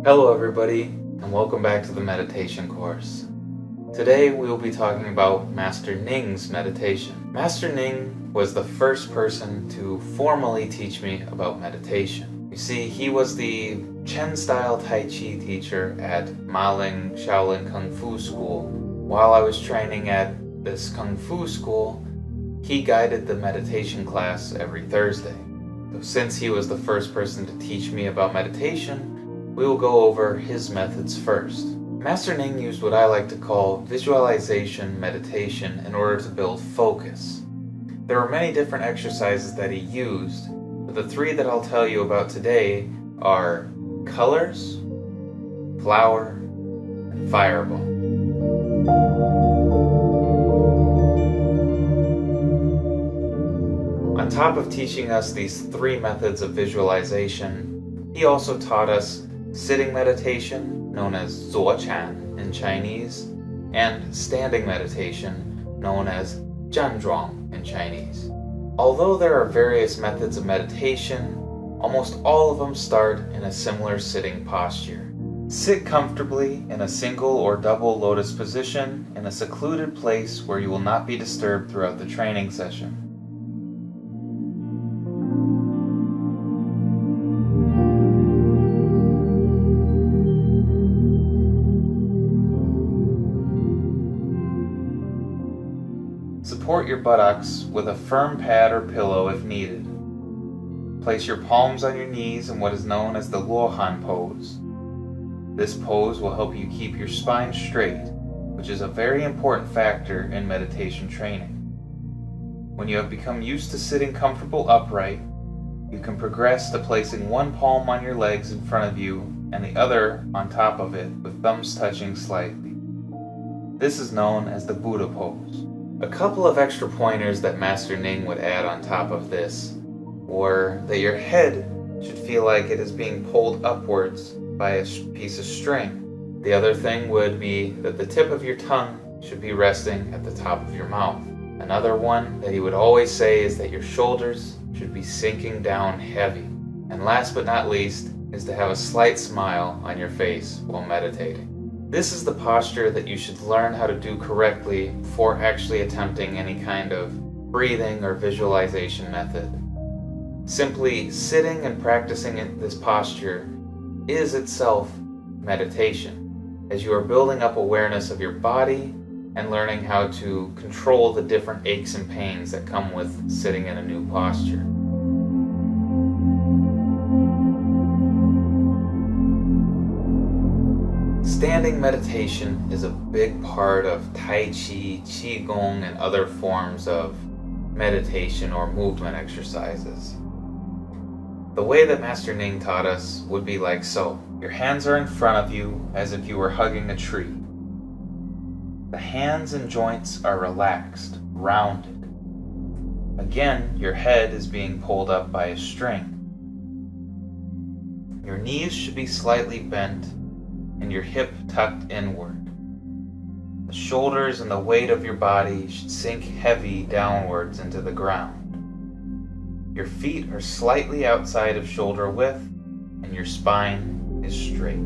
Hello everybody, and welcome back to the meditation course. Today we will be talking about Master Ning's meditation. Master Ning was the first person to formally teach me about meditation. You see, he was the Chen-style Tai Chi teacher at Maling Shaolin Kung Fu School. While I was training at this Kung Fu school, he guided the meditation class every Thursday. So since he was the first person to teach me about meditation, we will go over his methods first. Master Ning used what I like to call visualization meditation in order to build focus. There were many different exercises that he used, but the three that I'll tell you about today are colors, flower, and fireball. On top of teaching us these three methods of visualization, he also taught us sitting meditation, known as zuo chan in Chinese, and standing meditation, known as zhanzhuang in Chinese. Although there are various methods of meditation, almost all of them start in a similar sitting posture. Sit comfortably in a single or double lotus position in a secluded place where you will not be disturbed throughout the training session. Support your buttocks with a firm pad or pillow if needed. Place your palms on your knees in what is known as the Luohan pose. This pose will help you keep your spine straight, which is a very important factor in meditation training. When you have become used to sitting comfortable upright, you can progress to placing one palm on your legs in front of you and the other on top of it with thumbs touching slightly. This is known as the Buddha pose. A couple of extra pointers that Master Ning would add on top of this were that your head should feel like it is being pulled upwards by a piece of string. The other thing would be that the tip of your tongue should be resting at the top of your mouth. Another one that he would always say is that your shoulders should be sinking down heavy. And last but not least is to have a slight smile on your face while meditating. This is the posture that you should learn how to do correctly before actually attempting any kind of breathing or visualization method. Simply sitting and practicing this posture is itself meditation, as you are building up awareness of your body and learning how to control the different aches and pains that come with sitting in a new posture. Standing meditation is a big part of Tai Chi, Qigong, and other forms of meditation or movement exercises. The way that Master Ning taught us would be like so. Your hands are in front of you as if you were hugging a tree. The hands and joints are relaxed, rounded. Again, your head is being pulled up by a string. Your knees should be slightly bent and your hip tucked inward. The shoulders and the weight of your body should sink heavy downwards into the ground. Your feet are slightly outside of shoulder width and your spine is straight.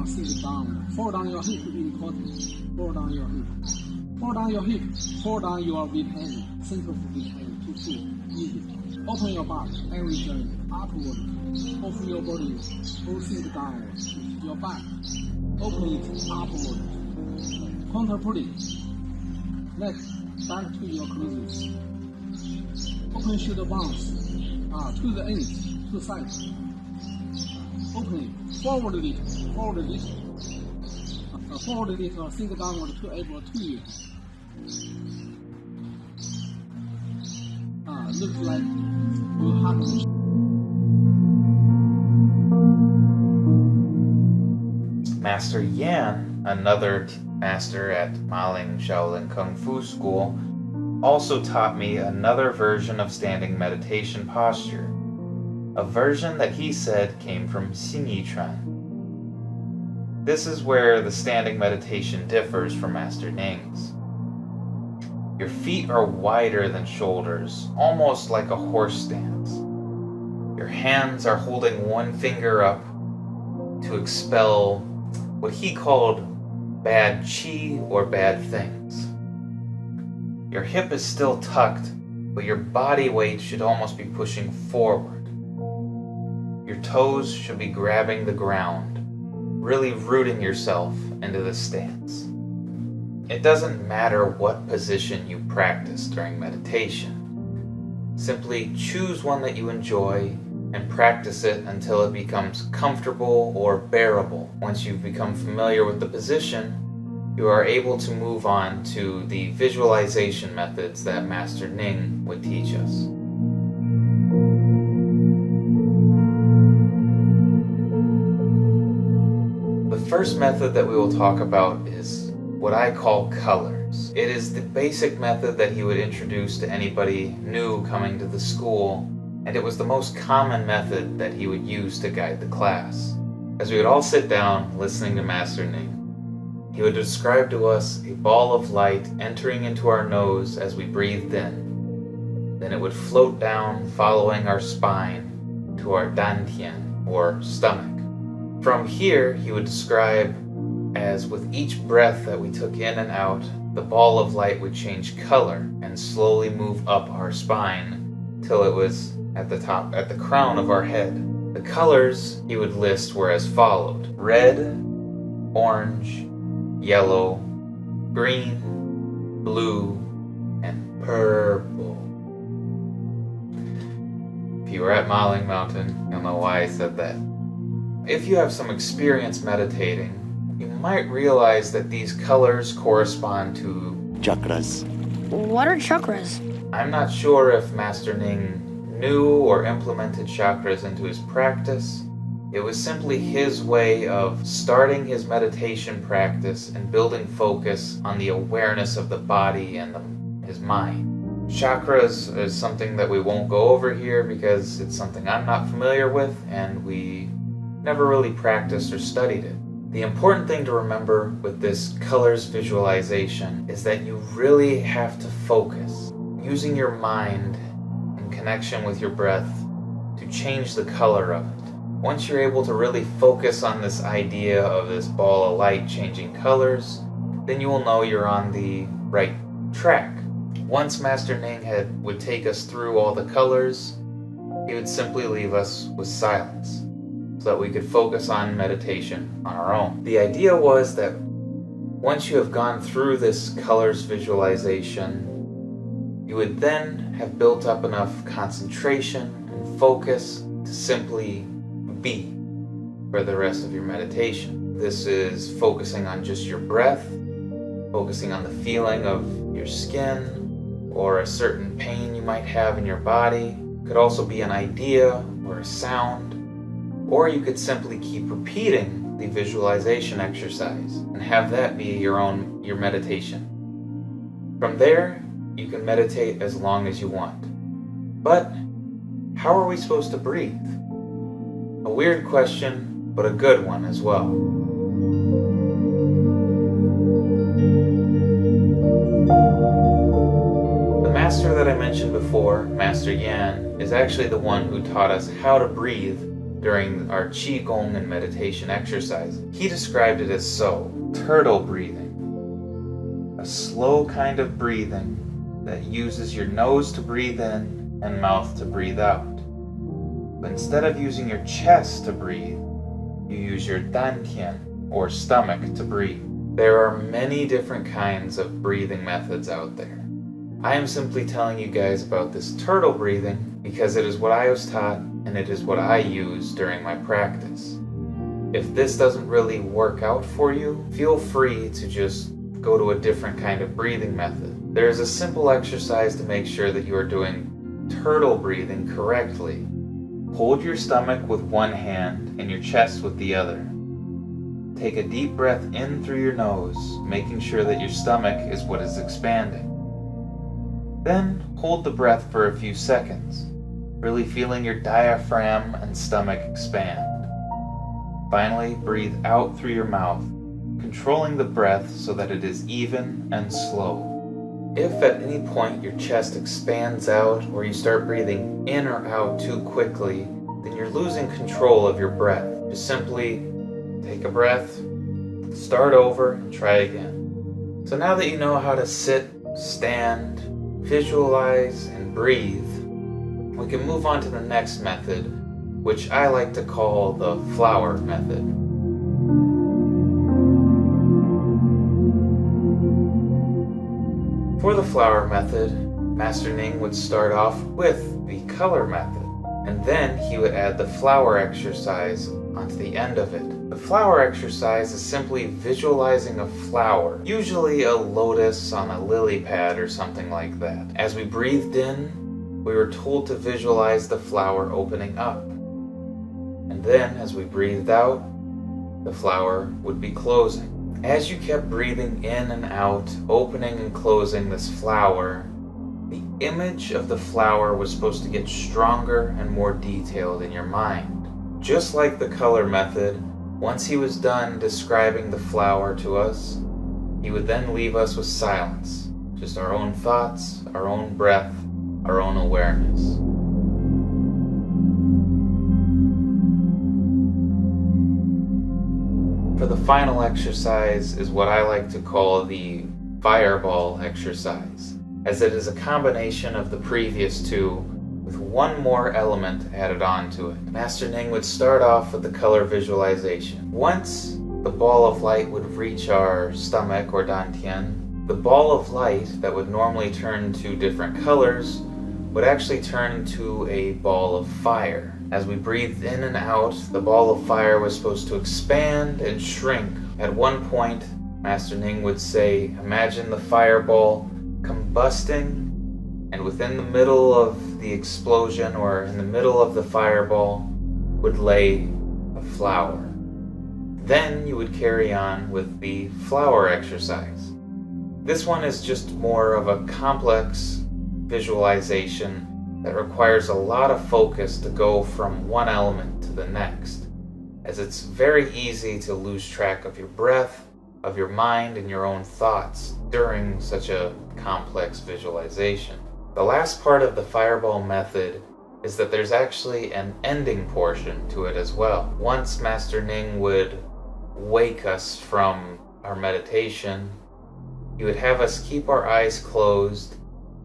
Sit down. Fold down your hip important. Fold down your hip. Fold down your hip. Fold down your big hand. Center of big hand. To foot. Easy. Open your back. Every joint upward. Open your body. Pull things down. Your back. Open it upward. Counter pulling. Next, back to your closest. Open shoulder bounce. To the end. To side. Open it. Forward a little. Forward a little. Forward a little. Sink downward to elbow to you. Looks like you have Master Yan, another master at Maling Shaolin Kung Fu School, also taught me another version of standing meditation posture, a version that he said came from Xingyi Chuan. This is where the standing meditation differs from Master Ning's. Your feet are wider than shoulders, almost like a horse stance. Your hands are holding one finger up to expel what he called bad chi or bad things. Your hip is still tucked, but your body weight should almost be pushing forward. Your toes should be grabbing the ground, really rooting yourself into the stance. It doesn't matter what position you practice during meditation. Simply choose one that you enjoy and practice it until it becomes comfortable or bearable. Once you've become familiar with the position, you are able to move on to the visualization methods that Master Ning would teach us. The first method that we will talk about is what I call colors. It is the basic method that he would introduce to anybody new coming to the school, and it was the most common method that he would use to guide the class. As we would all sit down listening to Master Ning, he would describe to us a ball of light entering into our nose as we breathed in. Then it would float down, following our spine to our dantian, or stomach. From here, he would describe as with each breath that we took in and out, the ball of light would change color and slowly move up our spine till it was at the top, at the crown of our head. The colors he would list were as followed: red, orange, yellow, green, blue, and purple. If you were at Maling Mountain, you'll know why I said that. If you have some experience meditating, you might realize that these colors correspond to chakras. What are chakras? I'm not sure if Master Ning knew or implemented chakras into his practice. It was simply his way of starting his meditation practice and building focus on the awareness of the body and his mind. Chakras is something that we won't go over here because it's something I'm not familiar with and we never really practiced or studied it. The important thing to remember with this colors visualization is that you really have to focus, using your mind in connection with your breath to change the color of it. Once you're able to really focus on this idea of this ball of light changing colors, then you will know you're on the right track. Once Master Ning would take us through all the colors, he would simply leave us with silence so that we could focus on meditation on our own. The idea was that once you have gone through this colors visualization, you would then have built up enough concentration and focus to simply be for the rest of your meditation. This is focusing on just your breath, focusing on the feeling of your skin or a certain pain you might have in your body. It could also be an idea or a sound, or you could simply keep repeating the visualization exercise and have that be your meditation. From there, you can meditate as long as you want. But how are we supposed to breathe? A weird question, but a good one as well. The master that I mentioned before, Master Yan, is actually the one who taught us how to breathe during our Qigong and meditation exercise. He described it as so: turtle breathing. A slow kind of breathing that uses your nose to breathe in and mouth to breathe out. But instead of using your chest to breathe, you use your dantian, or stomach, to breathe. There are many different kinds of breathing methods out there. I am simply telling you guys about this turtle breathing because it is what I was taught and it is what I use during my practice. If this doesn't really work out for you, feel free to just go to a different kind of breathing method. There is a simple exercise to make sure that you are doing turtle breathing correctly. Hold your stomach with one hand and your chest with the other. Take a deep breath in through your nose, making sure that your stomach is what is expanding. Then hold the breath for a few seconds, really feeling your diaphragm and stomach expand. Finally, breathe out through your mouth, controlling the breath so that it is even and slow. If at any point your chest expands out or you start breathing in or out too quickly, then you're losing control of your breath. Just simply take a breath, start over, and try again. So now that you know how to sit, stand, visualize, and breathe, we can move on to the next method, which I like to call the flower method. For the flower method, Master Ning would start off with the color method, and then he would add the flower exercise onto the end of it. The flower exercise is simply visualizing a flower, usually a lotus on a lily pad or something like that. As we breathed in, we were told to visualize the flower opening up. And then, as we breathed out, the flower would be closing. As you kept breathing in and out, opening and closing this flower, the image of the flower was supposed to get stronger and more detailed in your mind. Just like the color method, once he was done describing the flower to us, he would then leave us with silence, just our own thoughts, our own breath, our own awareness. For the final exercise is what I like to call the fireball exercise, as it is a combination of the previous two with one more element added on to it. Master Ning would start off with the color visualization. Once the ball of light would reach our stomach or dantian, the ball of light that would normally turn to different colors would actually turn into a ball of fire. As we breathed in and out, the ball of fire was supposed to expand and shrink. At one point, Master Ning would say, imagine the fireball combusting, and within the middle of the explosion, or in the middle of the fireball, would lay a flower. Then you would carry on with the flower exercise. This one is just more of a complex visualization that requires a lot of focus to go from one element to the next, as it's very easy to lose track of your breath, of your mind, and your own thoughts during such a complex visualization. The last part of the fireball method is that there's actually an ending portion to it as well. Once Master Ning would wake us from our meditation, he would have us keep our eyes closed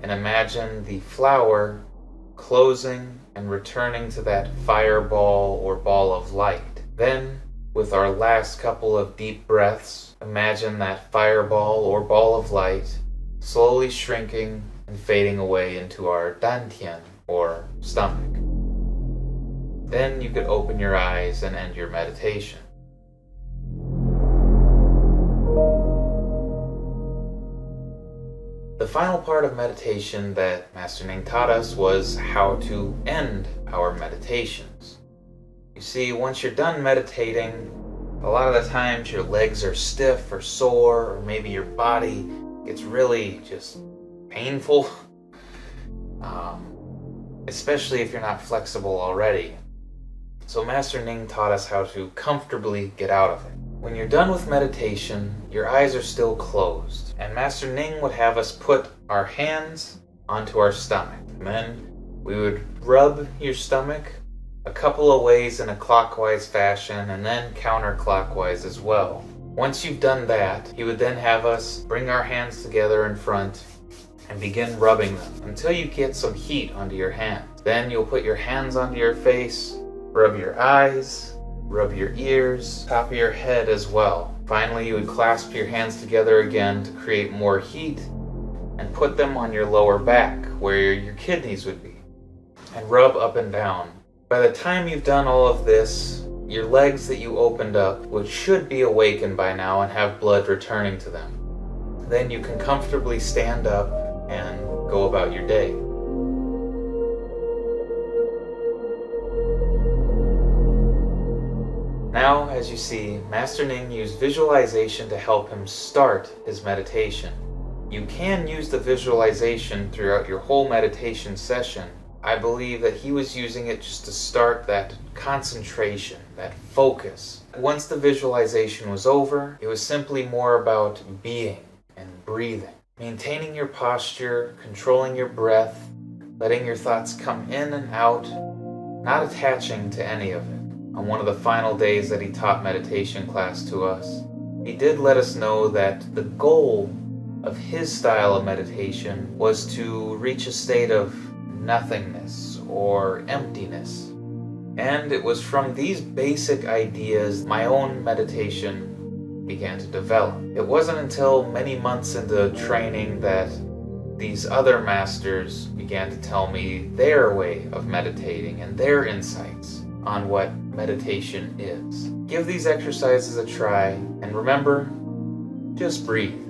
and imagine the flower closing and returning to that fireball or ball of light. Then, with our last couple of deep breaths, imagine that fireball or ball of light slowly shrinking and fading away into our dantian or stomach. Then you could open your eyes and end your meditation. The final part of meditation that Master Ning taught us was how to end our meditations. You see, once you're done meditating, a lot of the times your legs are stiff or sore, or maybe your body gets really just painful, especially if you're not flexible already. So Master Ning taught us how to comfortably get out of it. When you're done with meditation, your eyes are still closed, and Master Ning would have us put our hands onto our stomach. And then we would rub your stomach a couple of ways in a clockwise fashion, and then counterclockwise as well. Once you've done that, he would then have us bring our hands together in front and begin rubbing them until you get some heat onto your hands. Then you'll put your hands onto your face, rub your eyes, rub your ears, top of your head as well. Finally, you would clasp your hands together again to create more heat and put them on your lower back where your kidneys would be, and rub up and down. By the time you've done all of this, your legs that you opened up should be awakened by now and have blood returning to them. Then you can comfortably stand up and go about your day. Now, as you see, Master Ning used visualization to help him start his meditation. You can use the visualization throughout your whole meditation session. I believe that he was using it just to start that concentration, that focus. Once the visualization was over, it was simply more about being and breathing. Maintaining your posture, controlling your breath, letting your thoughts come in and out, not attaching to any of it. On one of the final days that he taught meditation class to us, he did let us know that the goal of his style of meditation was to reach a state of nothingness or emptiness. And it was from these basic ideas my own meditation began to develop. It wasn't until many months into training that these other masters began to tell me their way of meditating and their insights on what meditation is. Give these exercises a try, and remember, just breathe.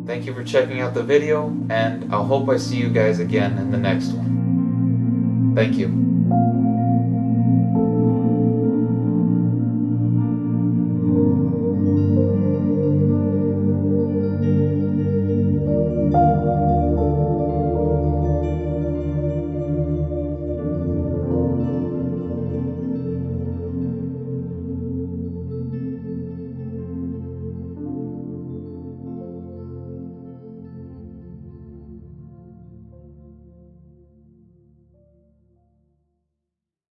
Thank you for checking out the video, and I hope I see you guys again in the next one. Thank you.